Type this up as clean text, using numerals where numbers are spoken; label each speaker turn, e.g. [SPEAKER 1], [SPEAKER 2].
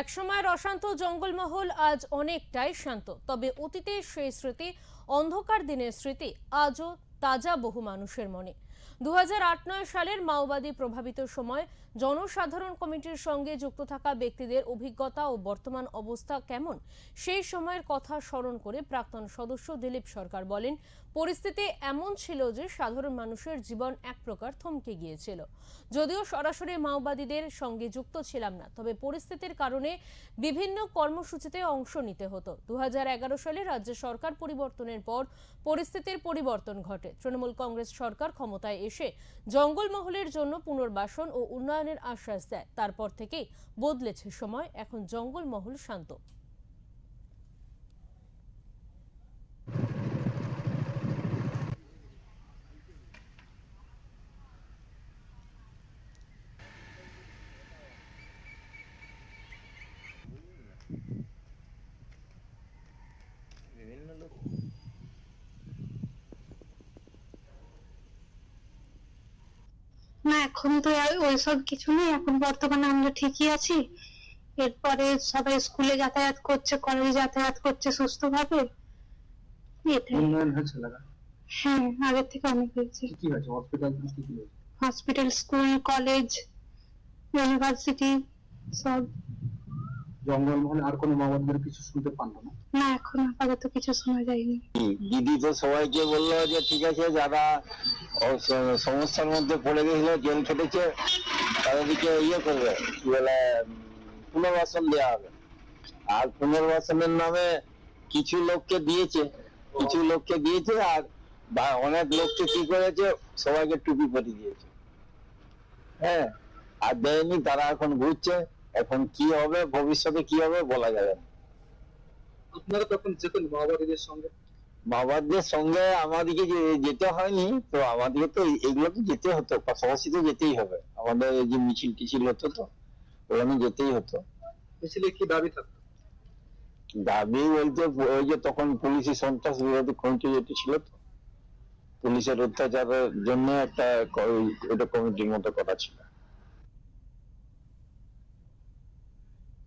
[SPEAKER 1] একসময়ের অশান্ত জঙ্গলমহল আজ অনেকটাই শান্ত, তবে অতীতের সেই স্মৃতি, অন্ধকার দিনের স্মৃতি আজও তাজা বহু মানুষের মনে। 2008-9 সালের মাওবাদী প্রভাবিত সময় জনসাধারণ কমিটির সঙ্গে যুক্ত থাকা ব্যক্তিদের অভিজ্ঞতা ও বর্তমান অবস্থা কেমন, সেই সময়ের কথা স্মরণ করে প্রাক্তন সদস্য দিলীপ সরকার বলেন, পরিস্থিতি এমন ছিল যে সাধারণ মানুষের জীবন এক প্রকার থমকে গিয়েছিল। যদিও সরাসরি মাওবাদীদের সঙ্গে যুক্ত ছিলাম না, তবে পরিস্থিতির কারণে বিভিন্ন কর্মসূচিতে অংশ নিতে হতো। 2011 সালে রাজ্য সরকার পরিবর্তনের পর পরিস্থিতির পরিবর্তন ঘটে। তৃণমূল কংগ্রেস সরকার ক্ষমতায় এসে জঙ্গলমহলের জন্য পুনর্বাসন ও উন্নয়নের আশ্বাস দেয়। তারপর থেকেই বদলেছে সময়, এখন জঙ্গলমহল শান্ত।
[SPEAKER 2] বিভিন্ন লোক
[SPEAKER 3] না, এখন তো আর ওইসব কিছু নেই। এখন বর্তমানে আমরা ঠিকই আছি। এরপরে সবাই স্কুলে যাতায়াত করছে, কলেজে যাতায়াত করছে সুস্থভাবে। এটাই।
[SPEAKER 4] উন্নয়ন হয়েছে এলাকা?
[SPEAKER 3] হ্যাঁ, আগের থেকে অনেক হয়েছে।
[SPEAKER 4] কি হয়েছে? হসপিটাল কি কি হয়েছে?
[SPEAKER 3] হসপিটাল, স্কুল, কলেজ, ইউনিভার্সিটি সব।
[SPEAKER 4] জঙ্গলমহলে আর কোনো মাওবাদীদের কিছু শুনতে পারলো না?
[SPEAKER 3] না, এখন আপাতত কিছু শোনা যায়নি।
[SPEAKER 2] দিদি তো সবাইকে বললো যে ঠিক আছে, যারা সমস্যার মধ্যে পড়ে গেছিল, জেল খেটেছে, তাদেরকে ইয়ে করবে, কি বলে, পুনর্বাসন দেওয়া হবে। আর পুনর্বাসনের নামে কিছু লোককে দিয়েছে, আর অনেক লোককে কি করেছে, সবাইকে টুপি পরিয়ে দিয়েছে। হ্যাঁ, আর দেয়নি, তারা এখন ঘুরছে। এখন কি হবে, ভবিষ্যতে কি হবে বলা যাবে না।
[SPEAKER 4] আপনারা তখন যেতেন মাওবাদীদের সঙ্গে?
[SPEAKER 2] মাওবাদীদের সঙ্গে আমাদেরকে যেতে হয়নি তো, আমাদেরকে তো এগুলো তো যেতে হতো, পাশাপাশি তো যেতেই হবে। আমাদের এই যে মিছিল টিছিল হতো, তো ওখানে যেতেই হতো।
[SPEAKER 4] মিছিলে কি দাবি থাকতো?
[SPEAKER 2] দাবি বলতে ওই যে তখন পুলিশি সন্ত্রাস বিরোধী কমিটি যেটি ছিল, তো পুলিশের অত্যাচারের জন্য একটা ওটা কমিটির মতো করা ছিল।